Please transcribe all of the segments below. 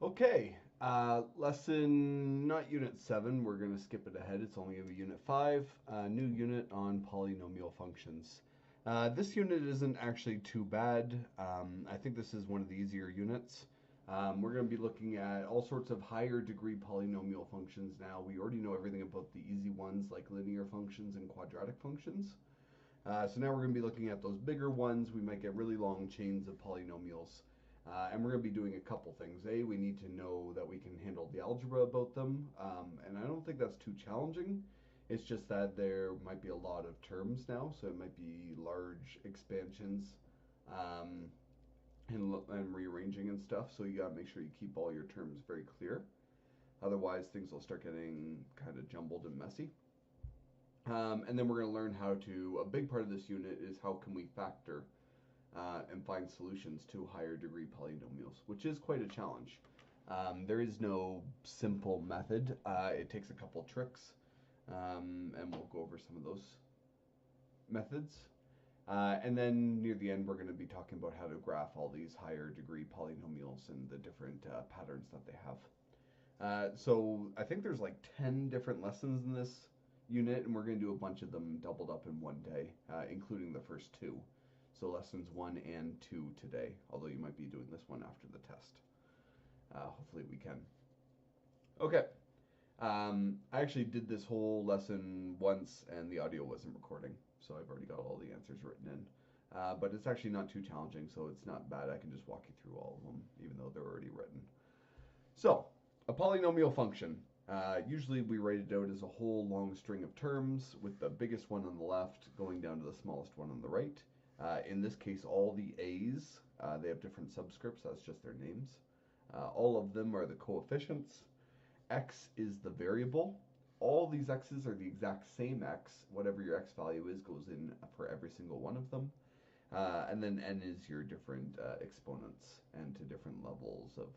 Okay, lesson, not unit 7, we're going to skip it ahead. It's only going to be unit 5, new unit on polynomial functions. This unit isn't actually too bad. I think this is one of the easier units. We're going to be looking at all sorts of higher degree polynomial functions now. We already know everything about the easy ones like linear functions and quadratic functions. So now we're going to be looking at those bigger ones. We might get really long chains of polynomials. And we're going to be doing a couple things. A, we need to know that we can handle the algebra about them. And I don't think that's too challenging. It's just that there might be a lot of terms now, so it might be large expansions um, and rearranging and stuff. So you got to make sure you keep all your terms very clear. Otherwise, things will start getting kind of jumbled and messy. And then we're going to learn how to, a big part of this unit is how can we factor and find solutions to higher degree polynomials, which is quite a challenge. There is no simple method. It takes a couple tricks, and we'll go over some of those methods. And then near the end, we're going to be talking about how to graph all these higher degree polynomials and the different patterns that they have. So I think there's like 10 different lessons in this unit, and we're going to do a bunch of them doubled up in one day, including the first two. So lessons 1 and 2 today, although you might be doing this one after the test. Hopefully we can. Okay. I actually did this whole lesson once, and the audio wasn't recording, so I've already got all the answers written in. But it's actually not too challenging, so it's not bad. I can just walk you through all of them, even though they're already written. So, a polynomial function. Usually we write it out as a whole long string of terms with the biggest one on the left going down to the smallest one on the right. In this case, all the a's, they have different subscripts, that's just their names. All of them are the coefficients. X is the variable. All these x's are the exact same x. Whatever your x value is goes in for every single one of them. And then n is your different exponents and to different levels of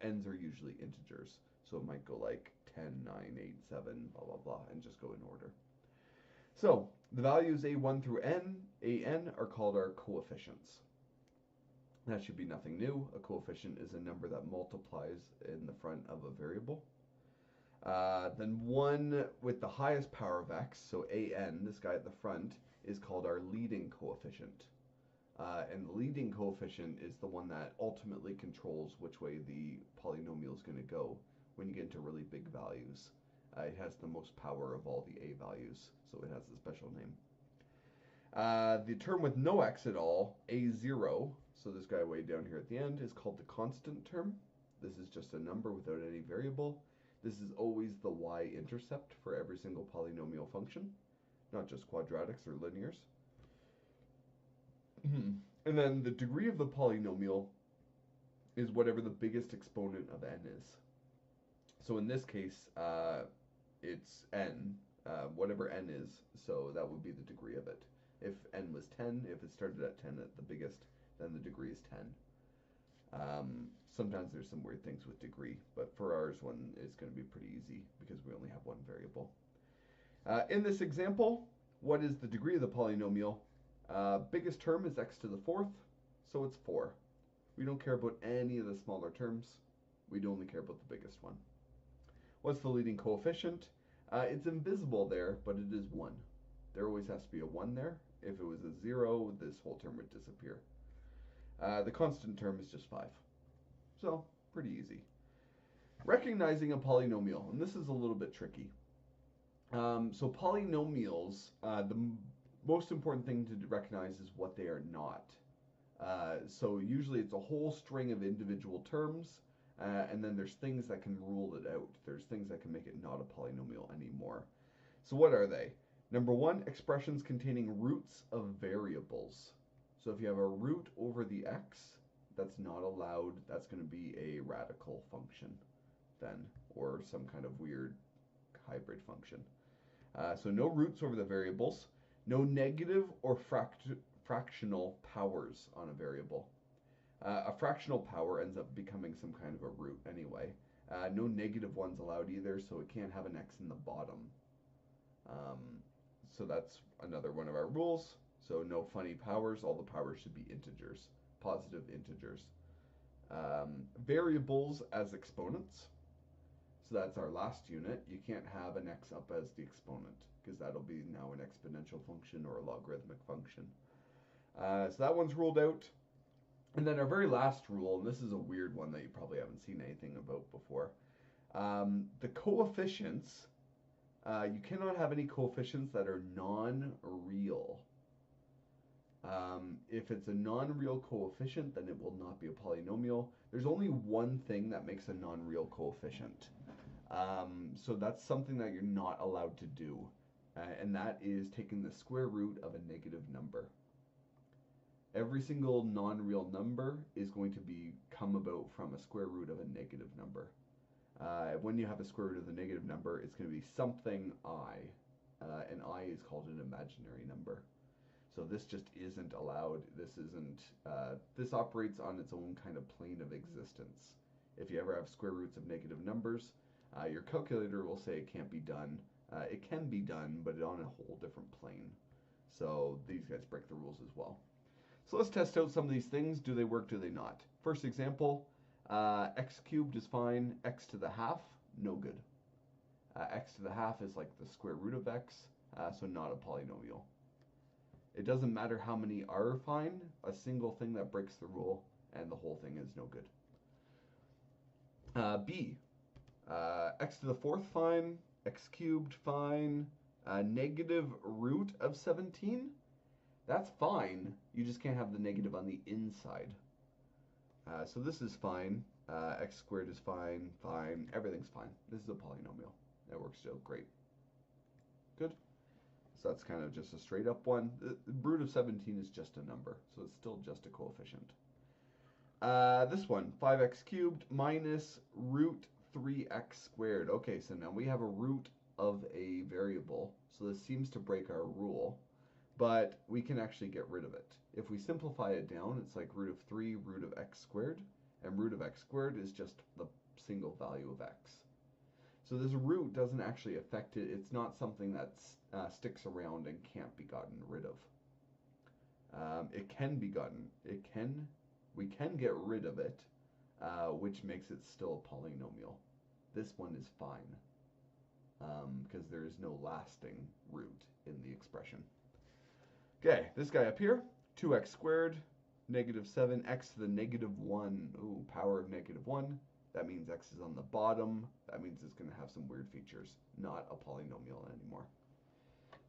n's are usually integers. So it might go like 10, 9, 8, 7, blah, blah, blah, and just go in order. So the values a1 through an are called our coefficients. That should be nothing new. A coefficient is a number that multiplies in the front of a variable. Then one with the highest power of x, so an, this guy at the front, is called our leading coefficient. And the leading coefficient is the one that ultimately controls which way the polynomial is going to go when you get into really big values. It has the most power of all the a values, so it has a special name. The term with no x at all, a0, so this guy way down here at the end, is called the constant term. This is just a number without any variable. This is always the y-intercept for every single polynomial function, not just quadratics or linears. And then the degree of the polynomial is whatever the biggest exponent of n is. So in this case, it's n, whatever n is, so that would be the degree of it. If n was 10, if it started at 10 at the biggest, then the degree is 10. Sometimes there's some weird things with degree, but for ours one, it's going to be pretty easy because we only have one variable. In this example, what is the degree of the polynomial? Biggest term is x to the fourth, so it's 4. We don't care about any of the smaller terms. We only care about the biggest one. What's the leading coefficient? It's invisible there, but it is 1. There always has to be a 1 there. If it was a 0, this whole term would disappear. The constant term is just 5. So, pretty easy. Recognizing a polynomial, and this is a little bit tricky. So polynomials, the most important thing to recognize is what they are not. So usually it's a whole string of individual terms, and then there's things that can rule it out. There's things that can make it not a polynomial anymore. So what are they? Number one, expressions containing roots of variables. So if you have a root over the x, that's not allowed. That's going to be a radical function then, or some kind of weird hybrid function. So no roots over the variables, no negative or fractional powers on a variable. A fractional power ends up becoming some kind of a root anyway. No negative ones allowed either, so it can't have an x in the bottom. So that's another one of our rules. So no funny powers, all the powers should be integers, positive integers. Variables as exponents. So that's our last unit. You can't have an x up as the exponent because that'll be now an exponential function or a logarithmic function. So that one's ruled out. And then our very last rule, and this is a weird one that you probably haven't seen anything about before. The coefficients, you cannot have any coefficients that are non-real. If it's a non-real coefficient, then it will not be a polynomial. There's only one thing that makes a non-real coefficient. So that's something that you're not allowed to do, and that is taking the square root of a negative number. Every single non-real number is going to come about from a square root of a negative number. When you have a square root of the negative number, it's going to be something I, and I is called an imaginary number. So this just isn't allowed. This operates on its own kind of plane of existence. If you ever have square roots of negative numbers, your calculator will say it can't be done. It can be done, but on a whole different plane. So these guys break the rules as well. So let's test out some of these things. Do they work, do they not? First example, x cubed is fine. X to the half, no good. X to the half is like the square root of x, so not a polynomial. It doesn't matter how many are fine. A single thing that breaks the rule, and the whole thing is no good. B, x to the fourth fine. X cubed fine. Negative root of 17. That's fine. You just can't have the negative on the inside. So this is fine. X squared is fine. Fine. Everything's fine. This is a polynomial. That works out great. Good. So that's kind of just a straight up one. The root of 17 is just a number, so it's still just a coefficient. This one, 5x cubed minus root 3x squared. Okay, so now we have a root of a variable, so this seems to break our rule, but we can actually get rid of it. If we simplify it down, it's like root of 3 root of x squared, and root of x squared is just the single value of x. So this root doesn't actually affect it. It's not something that sticks around and can't be gotten rid of. It can be gotten. We can get rid of it, which makes it still a polynomial. This one is fine because there is no lasting root in the expression. Okay, this guy up here, 2x squared, negative 7x to the negative 1. Ooh, power of negative 1. That means x is on the bottom. That means it's going to have some weird features. Not a polynomial anymore.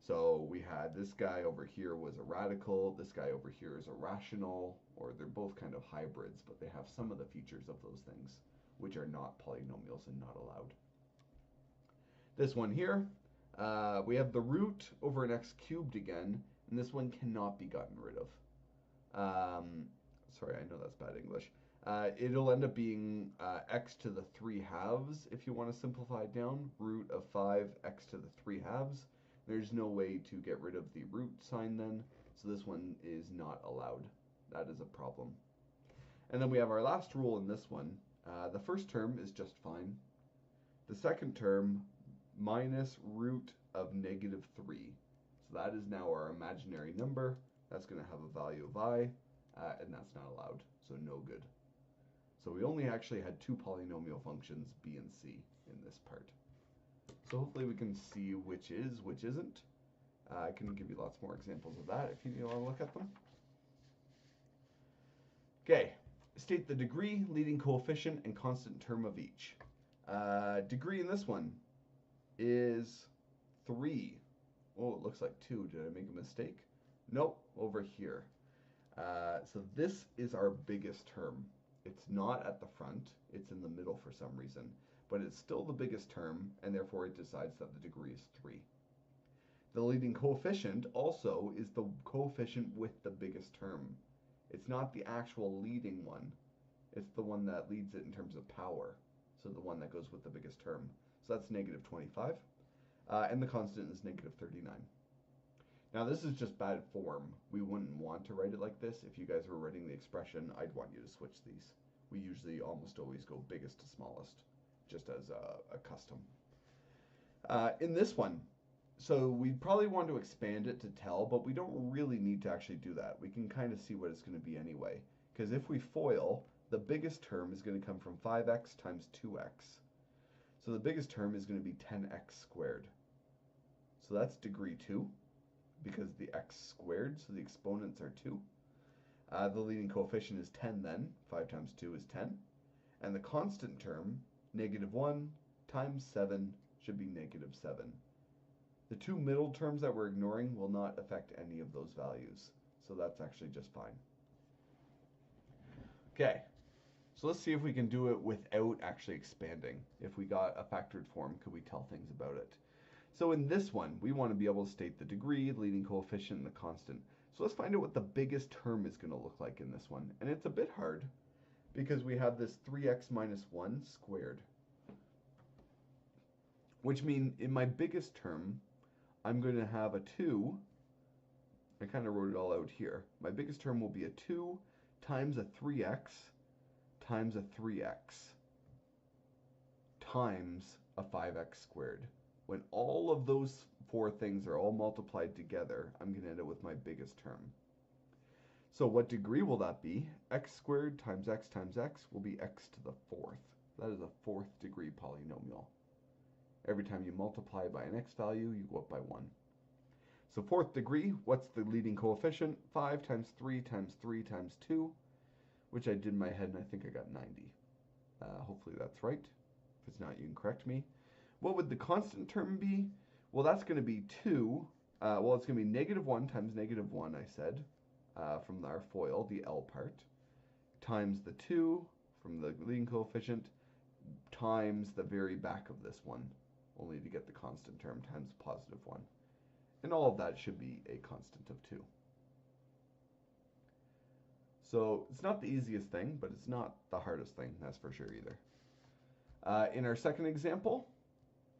So we had this guy over here was a radical. This guy over here is a rational. Or they're both kind of hybrids, but they have some of the features of those things, which are not polynomials and not allowed. This one here, we have the root over an x cubed again. And this one cannot be gotten rid of. Sorry, I know that's bad English. It'll end up being x to the 3 halves if you want to simplify it down. Root of 5 x to the 3 halves. There's no way to get rid of the root sign then, so this one is not allowed. That is a problem. And then we have our last rule in this one. The first term is just fine. The second term, minus root of negative 3. So that is now our imaginary number. That's going to have a value of I, and that's not allowed, so no good. So we only actually had 2 polynomial functions, b and c, in this part. So hopefully we can see which is, which isn't. I can give you lots more examples of that if you want to look at them. Okay, state the degree, leading coefficient, and constant term of each. Degree in this one is 3. Oh, it looks like 2. Did I make a mistake? Nope, over here. So this is our biggest term. It's not at the front, it's in the middle for some reason, but it's still the biggest term, and therefore it decides that the degree is 3. The leading coefficient also is the coefficient with the biggest term. It's not the actual leading one, it's the one that leads it in terms of power, so the one that goes with the biggest term. So that's negative 25, and the constant is negative 39. Now this is just bad form. We wouldn't want to write it like this. If you guys were writing the expression, I'd want you to switch these. We usually almost always go biggest to smallest, just as a custom. In this one, so we probably want to expand it to tell, but we don't really need to actually do that. We can kind of see what it's going to be anyway. Because if we FOIL, the biggest term is going to come from 5x times 2x. So the biggest term is going to be 10x squared. So that's degree 2 because the x squared, so the exponents are 2. The leading coefficient is 10 then. 5 times 2 is 10. And the constant term, negative 1 times 7, should be negative 7. The two middle terms that we're ignoring will not affect any of those values. So that's actually just fine. Okay, so let's see if we can do it without actually expanding. If we got a factored form, could we tell things about it? So in this one, we want to be able to state the degree, the leading coefficient, and the constant. So let's find out what the biggest term is going to look like in this one. And it's a bit hard because we have this 3x minus 1 squared. Which means in my biggest term, I'm going to have a 2. I kind of wrote it all out here. My biggest term will be a 2 times a 3x times a 3x times a 5x squared. When all of those four things are all multiplied together, I'm going to end up with my biggest term. So what degree will that be? X squared times x will be x to the 4th. That is a 4th degree polynomial. Every time you multiply by an x value, you go up by 1. So 4th degree, what's the leading coefficient? 5 times 3 times 3 times 2, which I did in my head and I think I got 90. Hopefully that's right. If it's not, you can correct me. What would the constant term be? Well, that's going to be 2. Well, it's going to be negative 1 times negative 1, I said, from our FOIL, the L part, times the 2 from the leading coefficient, times the very back of this one, only to get the constant term, times positive 1. And all of that should be a constant of 2. So it's not the easiest thing, but it's not the hardest thing, that's for sure either. In our second example,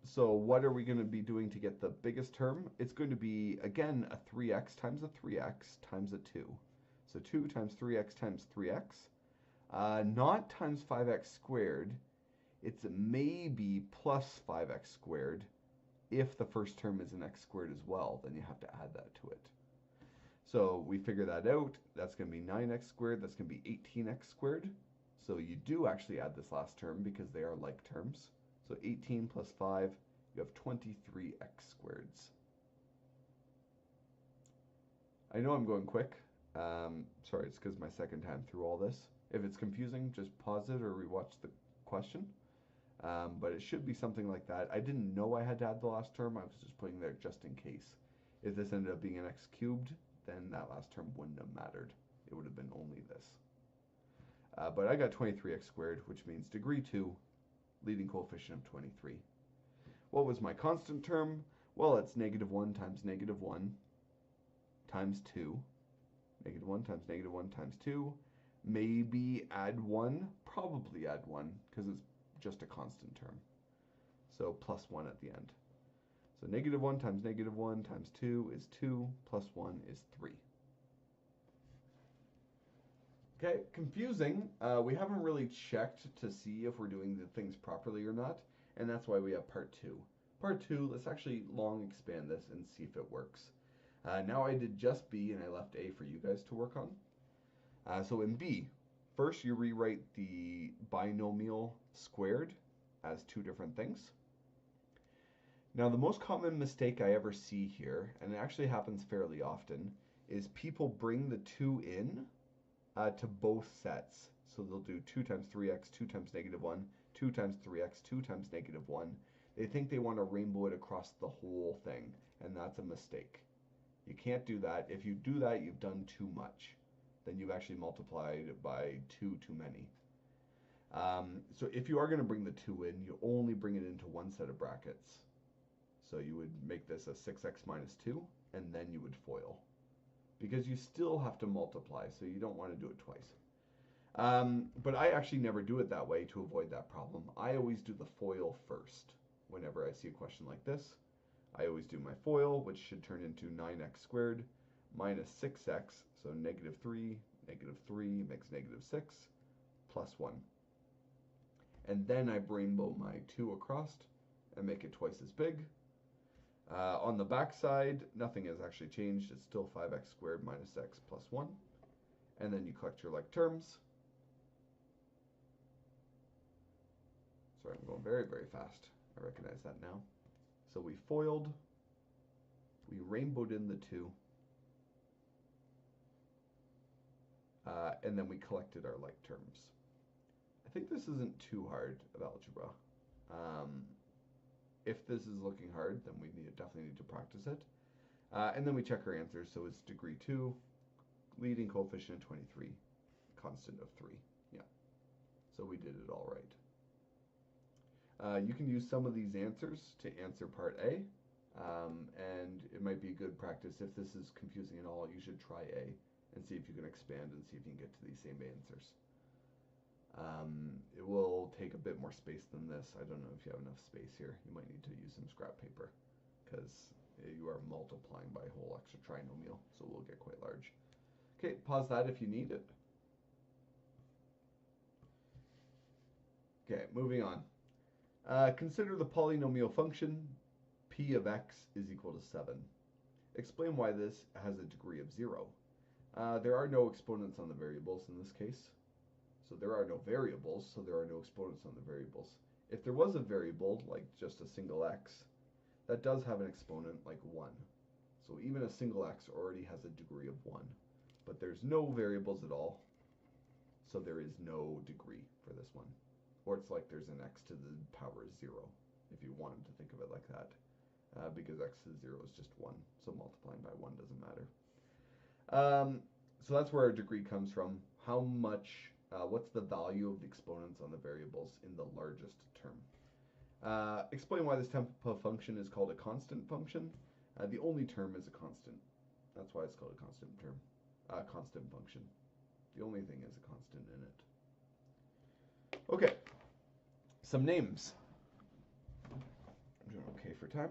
so what are we going to be doing to get the biggest term? It's going to be, again, a 3x times a 3x times a 2. So 2 times 3x times 3x. Not times 5x squared. It's maybe plus 5x squared. If the first term is an x squared as well, then you have to add that to it. So we figure that out. That's going to be 9x squared. That's going to be 18x squared. So you do actually add this last term because they are like terms. So 18 plus 5, you have 23x squareds. I know I'm going quick. Sorry, it's because my second time through all this. If it's confusing, just pause it or rewatch the question. But it should be something like that. I didn't know I had to add the last term. I was just putting there just in case. If this ended up being an x cubed, then that last term wouldn't have mattered. It would have been only this. But I got 23x squared, which means degree 2, leading coefficient of 23. What was my constant term? Well, it's negative 1 times negative 1 times 2. Negative 1 times negative 1 times 2. Maybe add 1. Probably add 1, because it's just a constant term. So plus 1 at the end. So negative 1 times negative 1 times 2 is 2, plus 1 is 3. Okay, confusing. We haven't really checked to see if we're doing the things properly or not, and that's why we have part 2. Part 2, let's actually long expand this and see if it works. Now I did just B and I left A for you guys to work on. So in B, first you rewrite the binomial squared as two different things. Now the most common mistake I ever see here, and it actually happens fairly often, is people bring the 2 in to both sets. So they'll do 2 times 3x, 2 times negative 1, 2 times 3x, 2 times negative 1. They think they want to rainbow it across the whole thing, and that's a mistake. You can't do that. If you do that, you've done too much. Then you've actually multiplied by 2 too many. So if you are going to bring the 2 in, you only bring it into one set of brackets. So you would make this a 6x minus 2, and then you would FOIL. Because you still have to multiply, so you don't want to do it twice. But I actually never do it that way to avoid that problem. I always do the FOIL first. Whenever I see a question like this, I always do my FOIL, which should turn into 9x squared minus 6x, so negative 3 makes negative 6, plus 1. And then I rainbow my 2 across and make it twice as big. On the back side, nothing has actually changed. It's still 5x squared minus x plus 1. And then you collect your like terms. Sorry, I'm going very, very fast. I recognize that now. So we foiled, we rainbowed in the 2, and then we collected our like terms. I think this isn't too hard of algebra. If this is looking hard, then we definitely need to practice it. And then we check our answers. So it's degree 2, leading coefficient of 23, constant of 3. Yeah. So we did it all right. You can use some of these answers to answer part A. And it might be a good practice. If this is confusing at all, you should try A and see if you can expand and see if you can get to these same answers. It will take a bit more space than this. I don't know if you have enough space here. You might need to use some scrap paper because you are multiplying by a whole extra trinomial, so it will get quite large. Okay, pause that if you need it. Okay, moving on. Consider the polynomial function p of x is equal to 7. Explain why this has a degree of 0. There are no exponents on the variables in this case. So there are no variables, so there are no exponents on the variables. If there was a variable, like just a single x, that does have an exponent like 1. So even a single x already has a degree of 1. But there's no variables at all, so there is no degree for this one. Or it's like there's an x to the power 0, if you wanted to think of it like that. Because x to the 0 is just 1, so multiplying by 1 doesn't matter. So that's where our degree comes from. How much, what's the value of the exponents on the variables in the largest term? Explain why this type of function is called a constant function. The only term is a constant. That's why it's called a constant term. Constant function. The only thing is a constant in it. Okay, some names. I'm doing okay for time.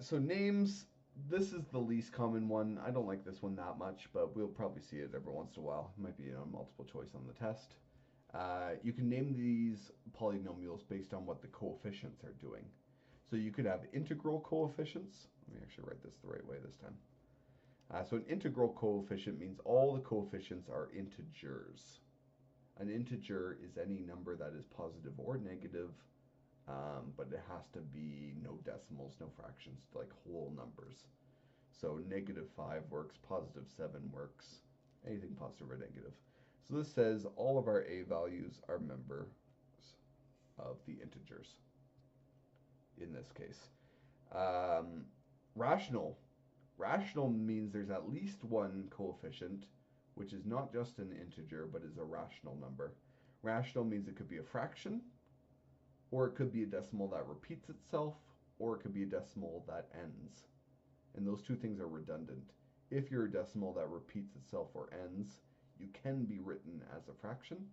So names, this is the least common one. I don't like this one that much, but we'll probably see it every once in a while. It might be a multiple choice on the test. You can name these polynomials based on what the coefficients are doing. So you could have integral coefficients. Let me actually write this the right way this time. So an integral coefficient means all the coefficients are integers. An integer is any number that is positive or negative, but it has to be no decimals, no fractions, like whole numbers. So -5 works, +7 works, anything positive or negative. So this says all of our a values are members of the integers in this case. Rational. Rational means there's at least one coefficient, which is not just an integer, but is a rational number. Rational means it could be a fraction, or it could be a decimal that repeats itself, or it could be a decimal that ends. And those two things are redundant. If you're a decimal that repeats itself or ends, you can be written as a fraction.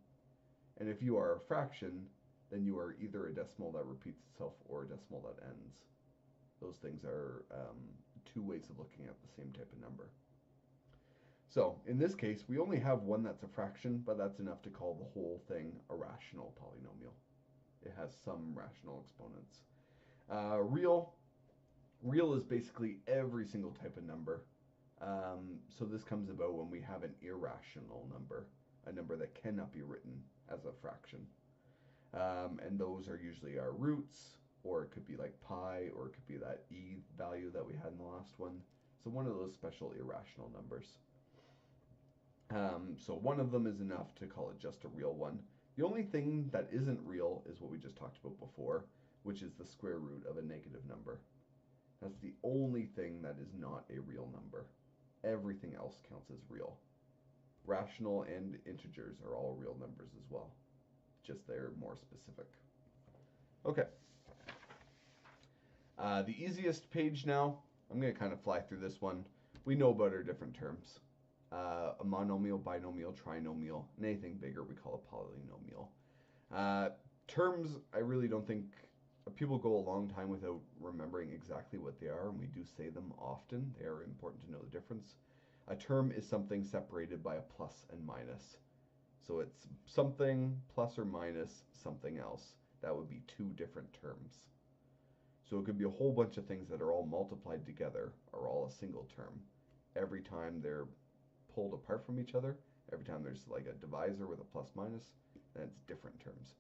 And if you are a fraction, then you are either a decimal that repeats itself or a decimal that ends. Those things are two ways of looking at the same type of number. So in this case, we only have one that's a fraction, but that's enough to call the whole thing a rational polynomial. It has some rational exponents. Real is basically every single type of number. So this comes about when we have an irrational number, a number that cannot be written as a fraction. And those are usually our roots, or it could be like pi, or it could be that e value that we had in the last one. So one of those special irrational numbers. So one of them is enough to call it just a real one. The only thing that isn't real is what we just talked about before, which is the square root of a negative number. That's the only thing that is not a real number. Everything else counts as real. Rational and integers are all real numbers as well. Just they're more specific. Okay. The easiest page now, I'm going to kind of fly through this one. We know about our different terms. A monomial, binomial, trinomial, and anything bigger we call a polynomial. Terms, I really don't think, people go a long time without remembering exactly what they are, and we do say them often. They are important to know the difference. A term is something separated by a plus and minus. So it's something plus or minus something else. That would be two different terms. So it could be a whole bunch of things that are all multiplied together, are all a single term. Every time they're pulled apart from each other, every time there's like a divisor with a plus minus, then it's different terms.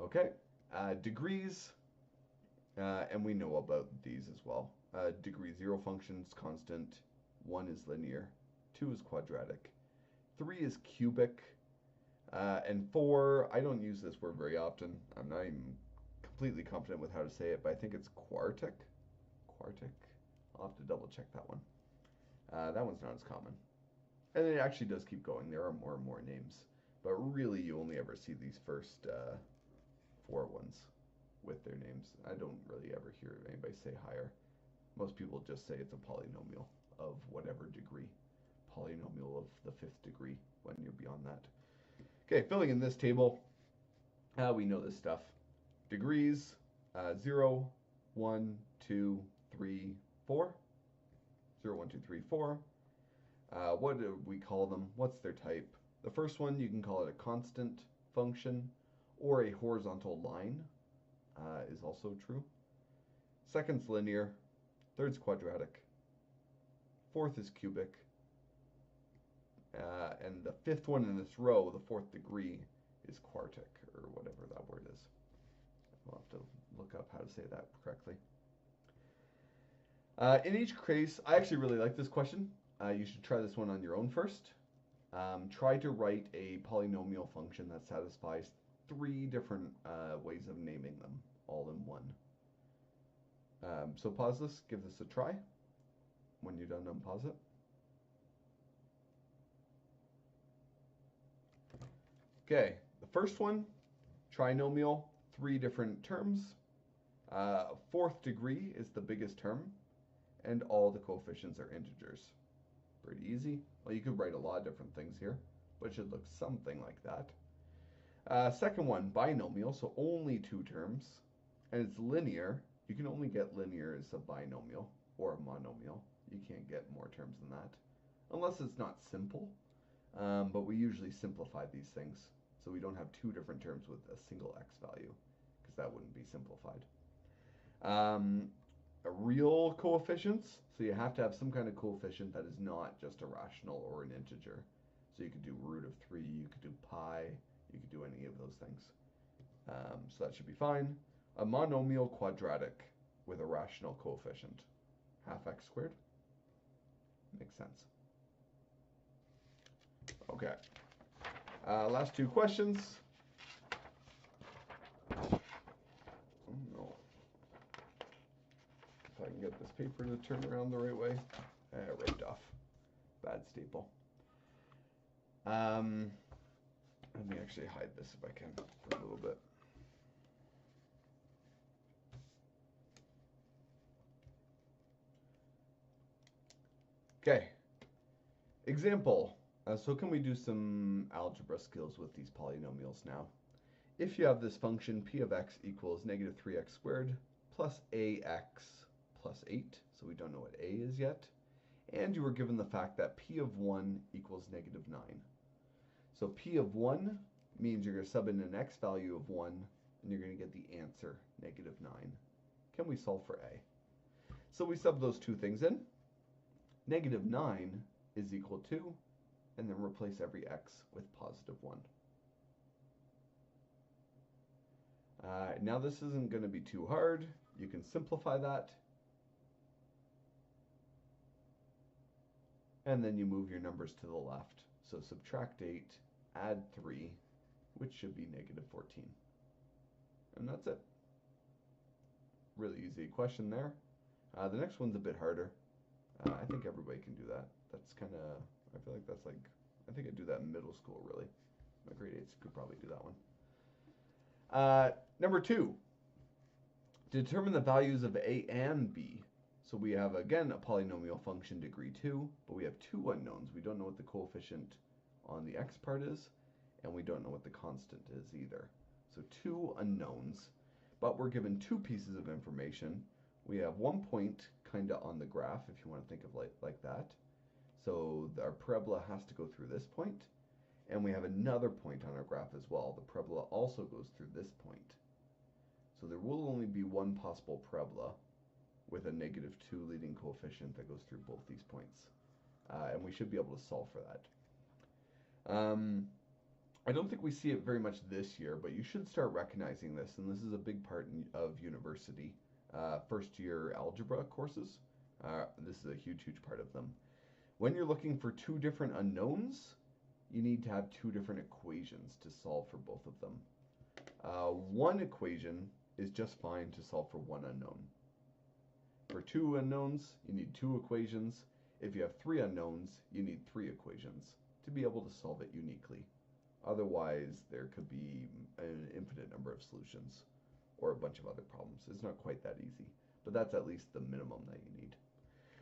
Okay, degrees, and we know about these as well. Degree 0 functions constant, 1 is linear, 2 is quadratic, 3 is cubic, and 4, I don't use this word very often. I'm not even completely confident with how to say it, but I think it's quartic. Quartic. I'll have to double check that one. That one's not as common. And it actually does keep going. There are more and more names. But really, you only ever see these first 4 ones with their names. I don't really ever hear anybody say higher. Most people just say it's a polynomial of whatever degree. Polynomial of the 5th degree when you're beyond that. Okay, filling in this table, we know this stuff. Degrees, 0, 1, 2, 3, 4. 0, 1, 2, 3, 4. What do we call them? What's their type? The first one, you can call it a constant function, or a horizontal line is also true. Second's linear. Third's quadratic. Fourth is cubic. And the 5th one in this row, the 4th degree, is quartic, or whatever that word is. We'll have to look up how to say that correctly. In each case, I actually really like this question. You should try this one on your own first. Try to write a polynomial function that satisfies 3 different ways of naming them, all in one. So pause this, give this a try. When you're done, unpause it. Okay, the first one, trinomial, 3 different terms. 4th degree is the biggest term, and all the coefficients are integers. Pretty easy. Well, you could write a lot of different things here, but it should look something like that. Second one, binomial, so only 2 terms, and it's linear. You can only get linear as a binomial or a monomial. You can't get more terms than that, unless it's not simple. But we usually simplify these things, so we don't have 2 different terms with a single x value, because that wouldn't be simplified. Real coefficients, so you have to have some kind of coefficient that is not just a rational or an integer. So you could do root of 3, you could do pi, you could do any of those things. So that should be fine. A monomial quadratic with a rational coefficient. Half x squared. Makes sense. Okay. Last 2 questions. Oh no. If I can get this paper to turn around the right way. Ripped off. Bad staple. Let me actually hide this if I can for a little bit. Okay. Example. So can we do some algebra skills with these polynomials now? If you have this function p of x equals negative 3x squared plus ax plus 8, so we don't know what a is yet, and you were given the fact that p of 1 equals negative 9. So p of 1 means you're going to sub in an x value of 1, and you're going to get the answer, negative 9. Can we solve for a? So we sub those 2 things in. Negative 9 is equal to, and then replace every x with positive 1. Now this isn't going to be too hard. You can simplify that. And then you move your numbers to the left. So subtract 8, add 3, which should be negative 14. And that's it. Really easy question there. The next one's a bit harder. I think everybody can do that. That's kind of, I feel like that's like, I think I do that in middle school, really. My grade 8s could probably do that one. Number 2, determine the values of a and b. So we have, again, a polynomial function degree 2, but we have 2 unknowns. We don't know what the coefficient on the x part is, and we don't know what the constant is either. So 2 unknowns, but we're given 2 pieces of information. We have 1 point kind of on the graph, if you want to think of like that. So our parabola has to go through this point, and we have another point on our graph as well. The parabola also goes through this point. So there will only be 1 possible parabola with a negative 2 leading coefficient that goes through both these points. And we should be able to solve for that. I don't think we see it very much this year, but you should start recognizing this, and this is a big part of university first year algebra courses. This is a huge, huge part of them. When you're looking for two different unknowns, you need to have two different equations to solve for both of them. One equation is just fine to solve for one unknown. For two unknowns, you need two equations. If you have three unknowns, you need three equations to be able to solve it uniquely. Otherwise, there could be an infinite number of solutions or a bunch of other problems. It's not quite that easy, but that's at least the minimum that you need.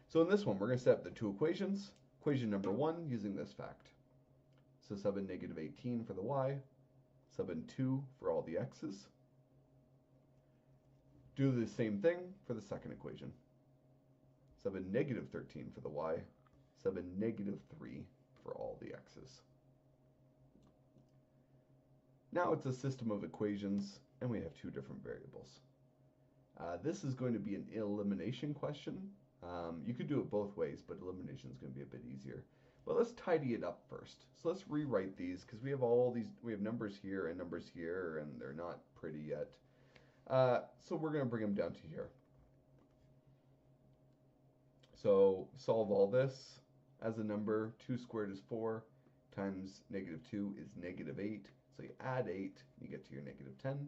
So in this one, we're going to set up the two equations. Equation number one using this fact. So sub in negative 18 for the y, sub in 2 for all the x's. Do the same thing for the second equation. Sub in negative 13 for the y, sub in negative 3 for all the x's. Now it's a system of equations, and we have two different variables. This is going to be an elimination question. You could do it both ways, but elimination is going to be a bit easier. But let's tidy it up first. So let's rewrite these, because we have all these, we have numbers here, and they're not pretty yet. So we're going to bring them down to here. So solve all this as a number. 2 squared is 4, times negative 2 is negative 8. So you add 8, you get to your negative 10.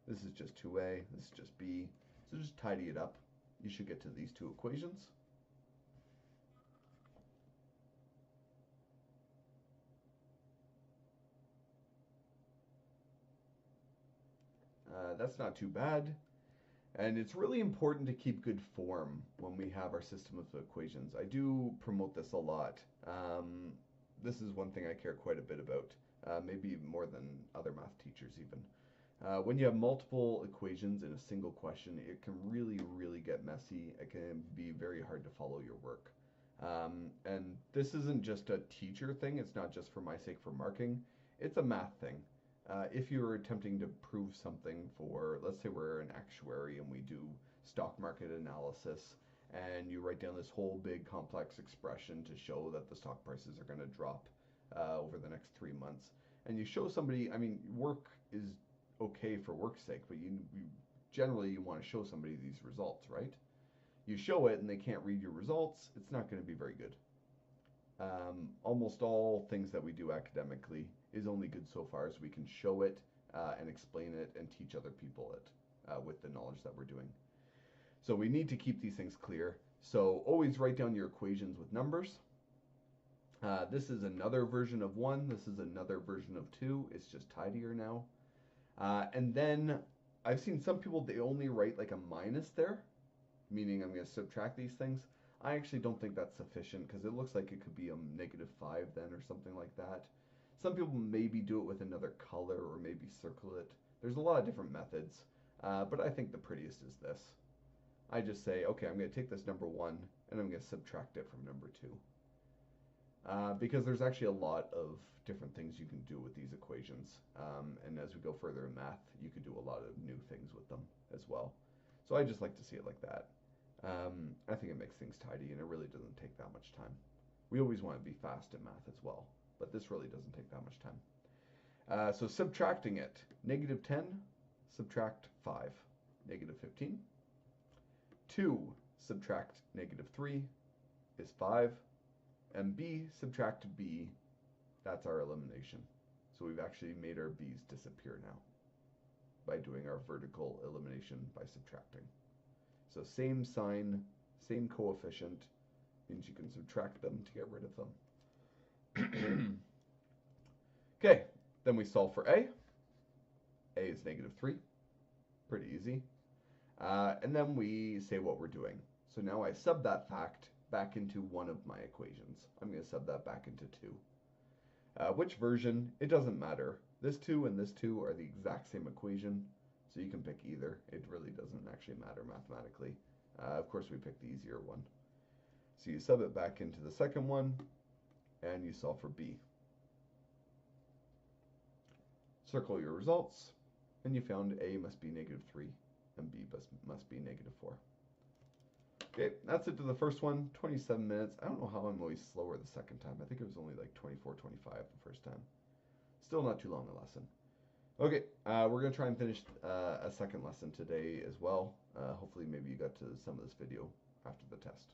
This is just 2a, this is just b. So just tidy it up. You should get to these two equations. That's not too bad. And it's really important to keep good form when we have our system of equations. I do promote this a lot. This is one thing I care quite a bit about, maybe more than other math teachers even. When you have multiple equations in a single question, it can really, really get messy. It can be very hard to follow your work. And this isn't just a teacher thing. It's not just for my sake for marking. It's a math thing. If you're attempting to prove something for, let's say we're an actuary and we do stock market analysis, and you write down this whole big complex expression to show that the stock prices are going to drop over the next 3 months, and you show somebody, I mean, work is okay for work's sake, but generally you want to show somebody these results, right? You show it and they can't read your results, it's not going to be very good. Almost all things that we do academically is only good so far as we can show it and explain it and teach other people it with the knowledge that we're doing. So we need to keep these things clear. So always write down your equations with numbers. This is another version of 1. This is another version of 2. It's just tidier now. And then I've seen some people, they only write like a minus there, meaning I'm going to subtract these things. I actually don't think that's sufficient because it looks like it could be a negative 5 then or something like that. Some people maybe do it with another color or maybe circle it. There's a lot of different methods, but I think the prettiest is this. I just say, okay, I'm going to take this number 1 and I'm going to subtract it from number 2. Because there's actually a lot of different things you can do with these equations. And as we go further in math, you could do a lot of new things with them as well. So I just like to see it like that. I think it makes things tidy and it really doesn't take that much time. We always want to be fast in math as well, but this really doesn't take that much time. So subtracting it, negative 10, subtract 5, negative 15. 2 subtract negative 3 is 5. And b subtract b, that's our elimination. So we've actually made our b's disappear now by doing our vertical elimination by subtracting. So same sign, same coefficient, means you can subtract them to get rid of them. Okay, then we solve for a. A is negative 3, pretty easy. And then we say what we're doing. So now I sub that fact back into one of my equations. I'm going to sub that back into 2. Which version? It doesn't matter. This 2 and this 2 are the exact same equation, so you can pick either. It really doesn't actually matter mathematically. Of course, we pick the easier one. So you sub it back into the second one, and you solve for b. Circle your results, and you found a must be negative 3, and b must be negative 4. Okay, that's it to the first one, 27 minutes. I don't know how I'm always slower the second time. I think it was only like 24, 25 the first time. Still not too long a lesson. Okay, we're going to try and finish a second lesson today as well. Hopefully maybe you got to some of this video after the test.